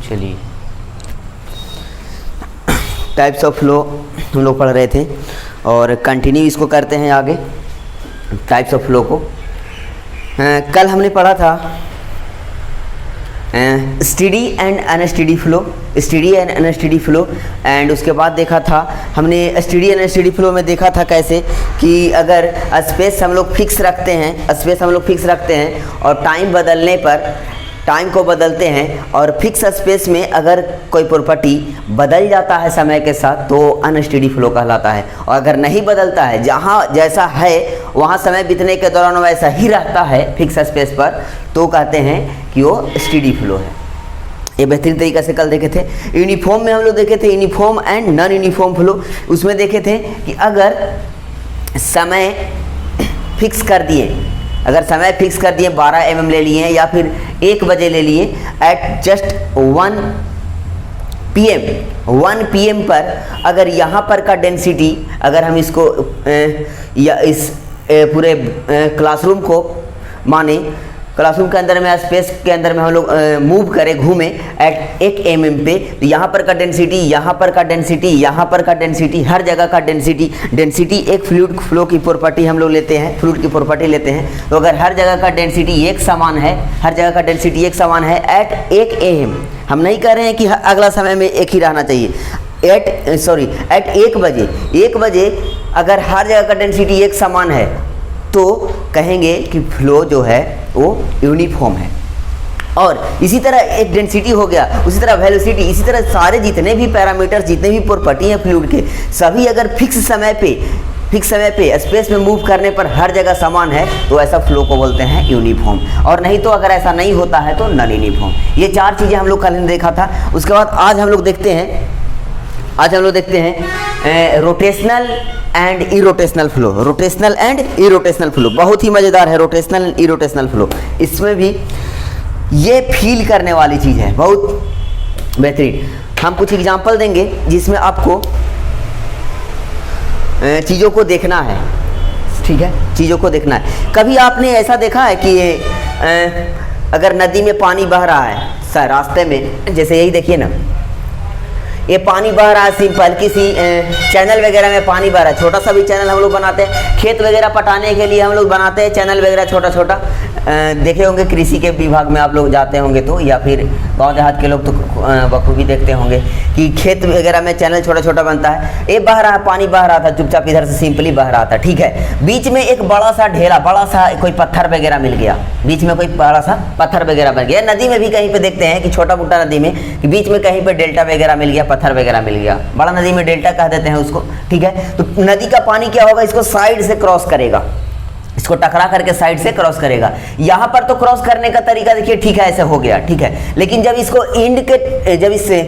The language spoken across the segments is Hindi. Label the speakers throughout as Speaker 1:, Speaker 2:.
Speaker 1: चलिए, टाइप्स ऑफ फ्लो हम लोग पढ़ रहे थे और कंटिन्यू इसको करते हैं आगे टाइप्स ऑफ फ्लो को। कल हमने पढ़ा था steady and unsteady flow, steady and unsteady flow, and उसके बाद देखा था हमने स्टेडी एंड अनस्टेडी फ्लो में देखा था कैसे कि अगर स्पेस हम लोग फिक्स रखते हैं, और टाइम बदलने पर टाइम को बदलते हैं और फिक्स स्पेस में अगर कोई प्रॉपर्टी बदल जाता है समय के साथ तो अनस्टेडी फ्लो कहलाता है, और अगर नहीं बदलता है, जहाँ जैसा है वहाँ समय बीतने के दौरान वैसा ही रहता है फिक्स स्पेस पर, तो कहते हैं कि वो स्टेडी फ्लो है। ये बेहतरीन तरीक़े से कल देखे थे। यूनिफॉर्म में हम लोग देखे थे uniform and non uniform flow. उसमें देखे थे कि अगर समय फिक्स कर दिए, 12 mm ले लिए या फिर 1 बजे ले लिए एट जस्ट 1 PM पर, अगर यहाँ पर का डेंसिटी, अगर हम इसको या इस पूरे क्लासरूम को माने, क्लासरूम के अंदर में स्पेस के अंदर में हम लोग मूव करें, घूमें एट 1 mm पे, तो यहाँ पर का डेंसिटी, यहाँ पर का डेंसिटी, यहाँ पर का डेंसिटी, हर जगह का डेंसिटी एक फ्लूइड फ्लो की प्रॉपर्टी हम लोग लेते हैं, फ्लूइड की प्रॉपर्टी लेते हैं। तो अगर हर जगह का डेंसिटी एक समान है, एट 1 AM, हम नहीं कह रहे हैं कि अगला समय में एक ही रहना चाहिए, एट 1 बजे अगर हर जगह का डेंसिटी एक समान है तो कहेंगे कि फ्लो जो है वो यूनिफॉर्म है। और इसी तरह एक डेंसिटी हो गया, उसी तरह वेलोसिटी, इसी तरह सारे जितने भी पैरामीटर्स, जितने भी प्रॉपर्टी हैं फ्लूइड के, सभी अगर फिक्स समय पे स्पेस में मूव करने पर हर जगह समान है तो ऐसा फ्लो को बोलते हैं यूनिफॉर्म, और नहीं तो अगर ऐसा नहीं होता है तो नॉन यूनिफॉर्म। ये 4 चीज़ें हम लोग कल देखा था। उसके बाद आज हम लोग देखते हैं रोटेशनल एंड इरोटेशनल फ्लो। बहुत ही मज़ेदार है रोटेशनल एंड इरोटेशनल फ्लो। इसमें भी ये फील करने वाली चीज़ है, बहुत बेहतरीन। हम कुछ एग्जांपल देंगे जिसमें आपको चीज़ों को देखना है, ठीक है, चीज़ों को देखना है। कभी आपने ऐसा देखा है कि अगर नदी में पानी बह रहा है रास्ते में, जैसे यही देखिए ना, ये पानी बह रहा है, सिंपल किसी चैनल वगैरह में पानी बह रहा है, छोटा सा भी चैनल हम लोग बनाते हैं, खेत वगैरह पटाने के लिए हम लोग बनाते हैं चैनल वगैरह छोटा। देखे होंगे कृषि के विभाग में आप लोग जाते होंगे तो, या फिर गांव देहात के लोग तो बखूबी देखते होंगे कि खेत वगैरह में चैनल छोटा बानता है। ये बह रहा है, पानी बह रहा था चुपचाप, इधर से सिंपली बह रहा था, ठीक है। बीच में एक बड़ा सा ढेला, बड़ा सा कोई पत्थर वगैरह मिल गया, बीच में कोई बड़ा सा पत्थर वगैरह बन गया। नदी में भी कहीं पे देखते हैं कि छोटा मोटा नदी में कि बीच में कहीं पे डेल्टा वगैरह मिल गया, पत्थर वगैरह मिल गया, बड़ा नदी में डेल्टा कह देते हैं उसको, ठीक है। तो नदी का पानी क्या होगा, इसको साइड से क्रॉस करेगा, इसको टकरा करके साइड से क्रॉस करेगा। यहाँ पर तो क्रॉस करने का तरीका देखिए, ठीक है, ऐसे हो गया, ठीक है। लेकिन जब इसको जब इससे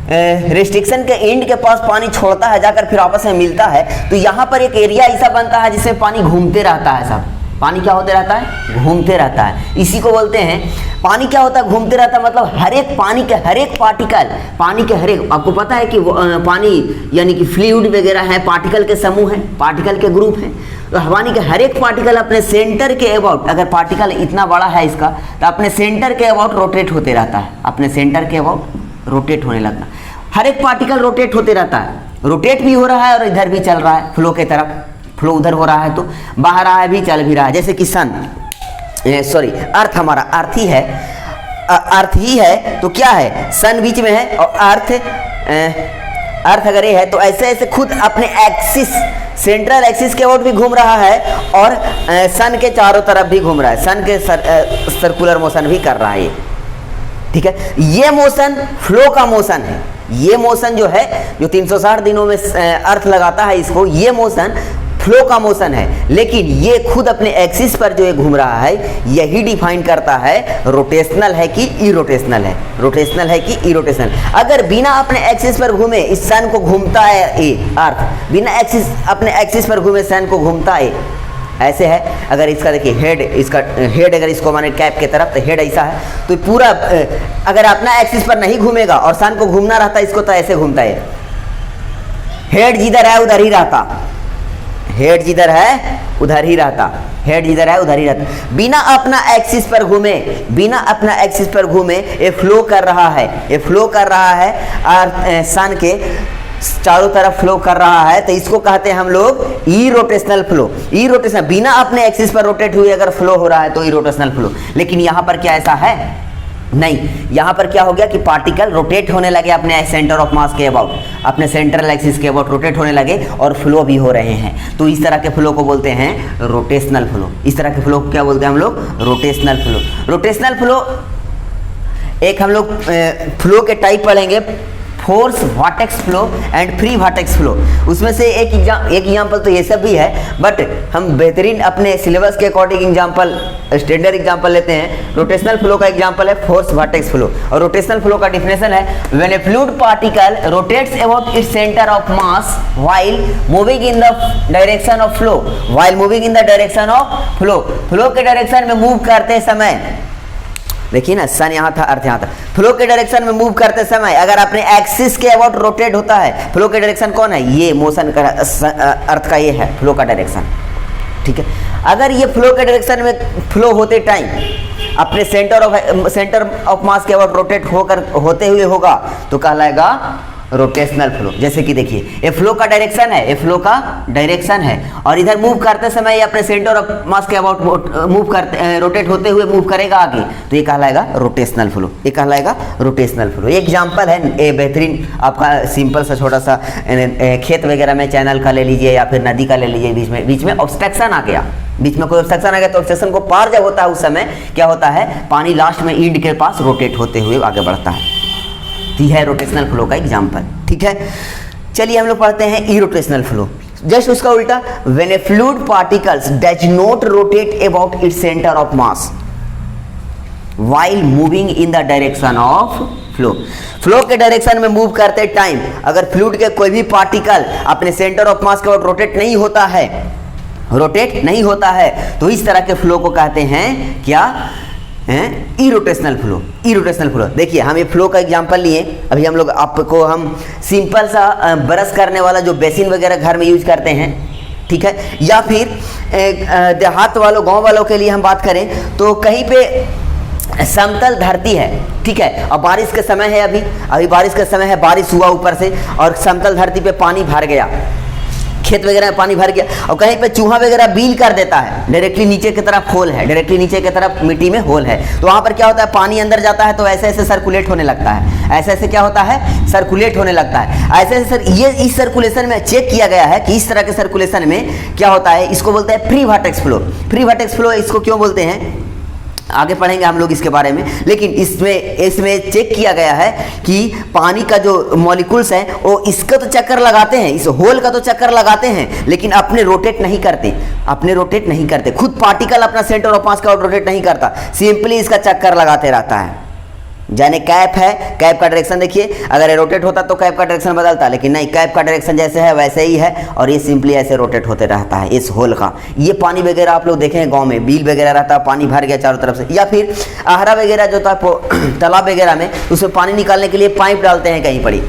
Speaker 1: रेस्ट्रिक्शन के एंड के पास पानी छोड़ता है, जाकर फिर आपस में मिलता है, तो यहाँ पर एक एरिया ऐसा बनता है जिसमें पानी घूमते रहता है। सब पानी क्या होते रहता है, घूमते रहता है। इसी को बोलते हैं पानी क्या होता है, घूमते रहता है। मतलब हर एक पानी के हर एक पार्टिकल, पानी के हर एक, आपको पता है कि पानी यानी कि फ्लूइड वगैरह है, पार्टिकल के समूह है, पार्टिकल के ग्रुप है। तो पानी के हर एक पार्टिकल अपने सेंटर के अबाउट, अगर पार्टिकल इतना बड़ा है इसका, तो अपने सेंटर के अबाउट रोटेट होते रहता है, अपने सेंटर के अबाउट रोटेट होने लगता है। हर एक पार्टिकल रोटेट होते रहता है, रोटेट भी हो रहा है और इधर भी चल रहा है, फ्लो के तरफ, फ्लो उधर हो रहा है तो बाहर रहा है भी, चल भी रहा है। जैसे कि अर्थ, हमारा अर्थ ही है, तो क्या है, सन बीच में है और अर्थ अगर ये है तो ऐसे खुद अपने एक्सिस, सेंट्रल एक्सिस के ओर भी घूम रहा है और सन के चारों तरफ भी घूम रहा है, सन के सर्कुलर मोशन भी कर रहा है, ठीक है। ये मोशन फ्लो का मोशन है। ये मोशन जो है, जो 360 दिनों में अर्थ लगाता है इसको, ये मोशन फ्लो का मोशन है। लेकिन ये खुद अपने एक्सिस पर जो ये घूम रहा है, यही डिफाइन करता है रोटेशनल है कि इरोटेशनल है, रोटेशनल है कि इरोटेशनल। अगर बिना अपने एक्सिस पर घूमे इस सन को घूमता है ये अर्थ, बिना अपने एक्सिस पर घूमे सन को घूमता है, ऐसे है। अगर इसका देखिए हेड अगर इसको माने कैप के तरफ, तो हेड ऐसा है, तो पूरा अगर अपना एक्सिस पर नहीं घूमेगा और सन को घूमना रहता है इसको, तो ऐसे घूमता है। हेड जिधर है उधर ही रहता, हेड जिधर है उधर ही रहता, हेड जिधर है उधर ही रहता, बिना अपना एक्सिस पर घूमे, बिना अपना एक्सिस पर घूमे ये फ्लो कर रहा है, ये फ्लो कर रहा है अर्थ सन के चारों तरफ फ्लो कर रहा है, तो इसको कहते हैं हम लोग ई रोटेशनल फ्लो। ई रोटेशनल, बिना अपने एक्सिस पर रोटेट हुए अगर फ्लो हो रहा है तो ई रोटेशनल फ्लो। लेकिन यहाँ पर क्या ऐसा है? नहीं, यहाँ पर क्या हो गया कि पार्टिकल रोटेट होने लगे अपने सेंटर ऑफ मास के अबाउट, अपने सेंट्रल एक्सिस के अबाउट रोटेट होने लगे और फ्लो भी हो रहे हैं। तो इस तरह के फ्लो को बोलते हैं रोटेशनल फ्लो। इस तरह के फ्लो को क्या बोलते हैं हम लोग? Rotational flow. रोटेशनल फ्लो, एक हम लोग फ्लो के टाइप पढ़ेंगे, force vertex flow and free vertex flow. उसमें से एक एग्जाम्पल तो ये सब भी है, बट हम बेहतरीन अपने सिलेबस के अकॉर्डिंग एग्जाम्पल, स्टैंडर्ड एग्जाम्पल लेते हैं। रोटेशनल फ्लो का एग्जाम्पल है फोर्स वर्टेक्स फ्लो, और रोटेशनल फ्लो का डिफिनेशन है when A fluid particle rotates about its centre of mass while moving in the direction of flow, while moving in the direction of flow. Flow के डायरेक्शन में मूव करते समय, देखिए ना, सन यहाँ था, अर्थ यहाँ था, फ्लो के डायरेक्शन में मूव करते समय अगर अपने एक्सिस के अबाउट रोटेट होता है, फ्लो के डायरेक्शन कौन है? ये मोशन का अर्थ का ये है फ्लो का डायरेक्शन, ठीक है। अगर ये फ्लो के डायरेक्शन में फ्लो होते टाइम अपने सेंटर ऑफ मास के अबाउट रोटेट होते हुए होगा तो कहलाएगा रोटेशनल फ्लो। जैसे कि देखिए, ये फ्लो का डायरेक्शन है, ये फ्लो का डायरेक्शन है, और इधर मूव करते समय ये अपने सेंटर ऑफ मास के अबाउट मूव करते, रोटेट होते हुए मूव करेगा आगे, तो ये कहलाएगा रोटेशनल फ्लो, ये कहलाएगा रोटेशनल फ्लो। ये एग्जांपल है, ये बेहतरीन आपका सिंपल सा छोटा सा खेत वगैरह में चैनल का ले लीजिए या फिर नदी का ले लीजिए, बीच में ऑब्स्ट्रक्शन आ गया, बीच में कोई ऑब्स्ट्रक्शन आ गया तो ऑब्स्ट्रक्शन को पार जब होता है उस समय क्या होता है, पानी लास्ट में इंड के पास रोटेट होते हुए आगे बढ़ता है। यह है रोटेशनल फ्लो का एग्जांपल, ठीक है। चलिए हम लोग पढ़ते हैं इरोटेशनल फ्लो। जस्ट उसका उल्टा, when A fluid particles does not rotate about its centre of mass while moving in the direction of flow. Flow के डायरेक्शन में मूव करते टाइम अगर फ्लूइड के कोई भी पार्टिकल अपने सेंटर ऑफ मास के अबाउट रोटेट नहीं होता है, तो इस तरह के फ्लो को कहते हैं क्या? Irrotational flow. इरोटेशनल फ्लो, देखिए हम ये फ्लो का एग्जांपल लिए, अभी हम लोग आपको हम सिंपल सा ब्रश करने वाला जो बेसिन वगैरह घर में यूज करते हैं, ठीक है, या फिर देहात वालों, गांव वालों के लिए हम बात करें तो कहीं पे समतल धरती है, ठीक है, और बारिश के समय है, अभी बारिश का समय है, बारिश हुआ ऊपर से और समतल धरती पे पानी भर गया, खेत वगैरह में पानी भर गया, और कहीं पे चूहा वगैरह बील कर देता है, डायरेक्टली नीचे की तरफ होल है, डायरेक्टली नीचे की तरफ मिट्टी में होल है, तो वहां पर क्या होता है, पानी अंदर जाता है तो ऐसे ऐसे सर्कुलेट होने लगता है, ऐसे ऐसे क्या होता है, सर्कुलेट होने लगता है, ऐसे ऐसे ये इस सर्कुलेशन में चेक किया गया है कि इस तरह के सर्कुलेशन में क्या होता है, इसको बोलते हैं free vertex flow. Free vertex flow इसको क्यों बोलते हैं, आगे पढ़ेंगे हम लोग इसके बारे में, लेकिन इसमें चेक किया गया है कि पानी का जो मॉलिक्यूल्स हैं वो इसका तो चक्कर लगाते हैं, इस होल का तो चक्कर लगाते हैं, लेकिन अपने रोटेट नहीं करते, खुद पार्टिकल अपना सेंटर ऑफ मास का रोटेट नहीं करता, सिंपली इसका चक्कर लगाते रहता है। जाने कैप है, कैप का डायरेक्शन देखिए, अगर ये रोटेट होता तो कैप का डायरेक्शन बदलता, लेकिन नहीं, कैप का डायरेक्शन जैसे है वैसे ही है, और ये सिंपली ऐसे रोटेट होते रहता है इस होल का। ये पानी वगैरह आप लोग देखें गांव में बील वगैरह रहता है, पानी भर गया चारों तरफ से, या फिर आहरा वगैरह जो था तालाब वगैरह में, उसमें पानी निकालने के लिए पाइप डालते हैं कहीं पड़ी,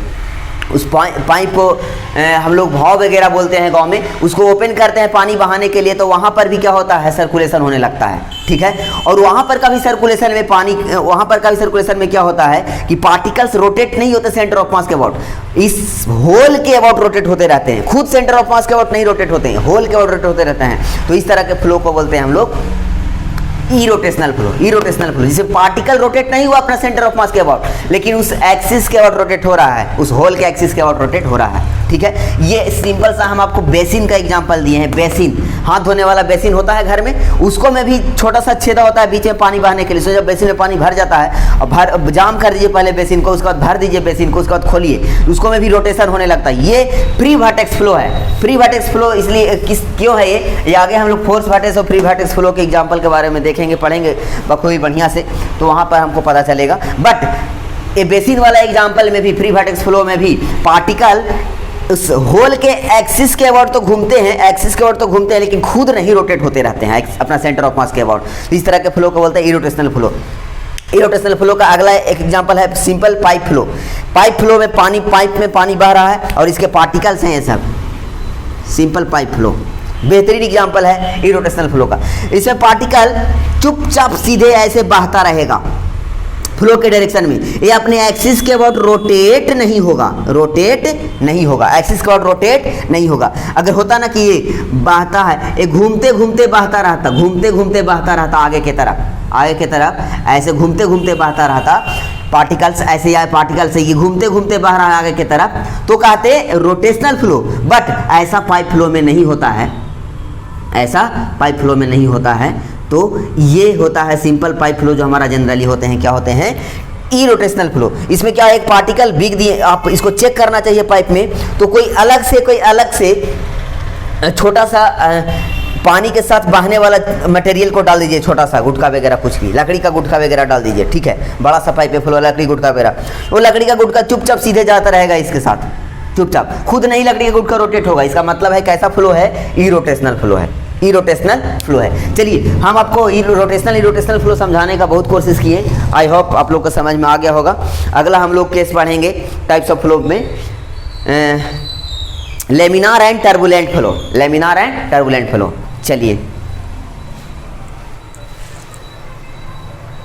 Speaker 1: उस पाइप को हम लोग भाव वगैरह बोलते हैं गांव में, उसको ओपन करते हैं पानी बहाने के लिए, तो वहाँ पर भी क्या होता है, सर्कुलेशन होने लगता है, ठीक है। और वहाँ पर का भी सर्कुलेशन में क्या होता है कि पार्टिकल्स रोटेट नहीं होते सेंटर ऑफ मास के अबाउट, इस होल के अबाउट रोटेट होते रहते हैं, खुद सेंटर ऑफ मास के अबाउट नहीं रोटेट होते हैं, होल के अबाउट रोटेट होते रहते हैं। तो इस तरह के फ्लो को बोलते हैं हम लोग इरोटेशनल फ्लो, जिसे पार्टिकल रोटेट नहीं हुआ अपना सेंटर ऑफ मास के अबाउट, लेकिन उस एक्सिस के अबाउट रोटेट हो रहा है, उस होल के एक्सिस के अबाउट रोटेट हो रहा है, ठीक है। ये सिंपल सा हम आपको बेसिन का एग्जांपल दिए हैं। बेसिन, हाथ धोने वाला बेसिन होता है घर में, उसको में भी छोटा सा छेदा होता है बीच में पानी बहाने के लिए। जब बेसिन में पानी भर जाता है और जाम कर दीजिए पहले बेसिन को, उसके बाद भर दीजिए बेसिन को, उसके बाद खोलिए, उसको में भी रोटेशन होने लगता है। ये फ्री वर्टेक्स फ्लो है। फ्री वर्टेक्स फ्लो इसलिए क्यों है ये आगे हम लोग फोर्स वर्टेक्स और फ्री वर्टेक्स फ्लो के एग्जाम्पल के बारे में देखेंगे, पढ़ेंगे बखूबी बढ़िया से, तो वहाँ पर हमको पता चलेगा। बट ये बेसिन वाला एग्जाम्पल में भी, फ्री वर्टेक्स फ्लो में भी पार्टिकल उस होल के एक्सिस के अबाउट तो घूमते हैं, लेकिन खुद नहीं रोटेट होते रहते हैं अपना सेंटर ऑफ मास के अबाउट। इस तरह के फ्लो को बोलते हैं इरोटेशनल फ्लो। इरोटेशनल फ्लो का अगला एक एग्जांपल है simple pipe flow. Pipe flow में पाइप में पानी बह रहा है और इसके पार्टिकल्स हैं, ये सब सिंपल पाइप फ्लो। बेहतरीन एग्जाम्पल है इरोटेशनल फ्लो का। इसमें पार्टिकल चुपचाप सीधे ऐसे बहता रहेगा फ्लो के डायरेक्शन में, ये अपने एक्सिस के अबाउट रोटेट नहीं होगा, रोटेट नहीं होगा, एक्सिस के अबाउट रोटेट नहीं होगा। अगर होता ना कि ये बहता है, ये घूमते घूमते बहता रहता, घूमते घूमते बहता रहता आगे की तरफ ऐसे घूमते घूमते बहता रहता, पार्टिकल्स ऐसे या पार्टिकल से ये घूमते घूमते बह रहा है आगे की तरफ, तो कहते रोटेशनल फ्लो। बट ऐसा पाइप फ्लो में नहीं होता है, ऐसा पाइप फ्लो में नहीं होता है। तो ये होता है सिंपल पाइप फ्लो जो हमारा जनरली होते हैं, क्या होते हैं, इरोटेशनल फ्लो। इसमें क्या है, एक पार्टिकल बिग दिए, आप इसको चेक करना चाहिए पाइप में, तो कोई अलग से छोटा सा पानी के साथ बहने वाला मटेरियल को डाल दीजिए, छोटा सा गुटका वगैरह, कुछ भी लकड़ी का गुटका वगैरह डाल दीजिए, ठीक है। बड़ा सा पाइप फ्लो लकड़ी गुटका वगैरह, वो लकड़ी का गुटका चुपचाप सीधे जाता रहेगा इसके साथ, चुपचाप, खुद नहीं लकड़ी का गुटका रोटेट होगा। इसका मतलब है कैसा फ्लो है, इरोटेशनल फ्लो है, इरोटेशनल फ्लो है। चलिए हम आपको इरोटेशनल फ्लो समझाने का बहुत कोशिश किए, आई होप आप लोग को समझ में आ गया होगा। अगला हम लोग केस पढ़ेंगे टाइप्स ऑफ फ्लो में laminar and turbulent flow, laminar and turbulent flow. चलिए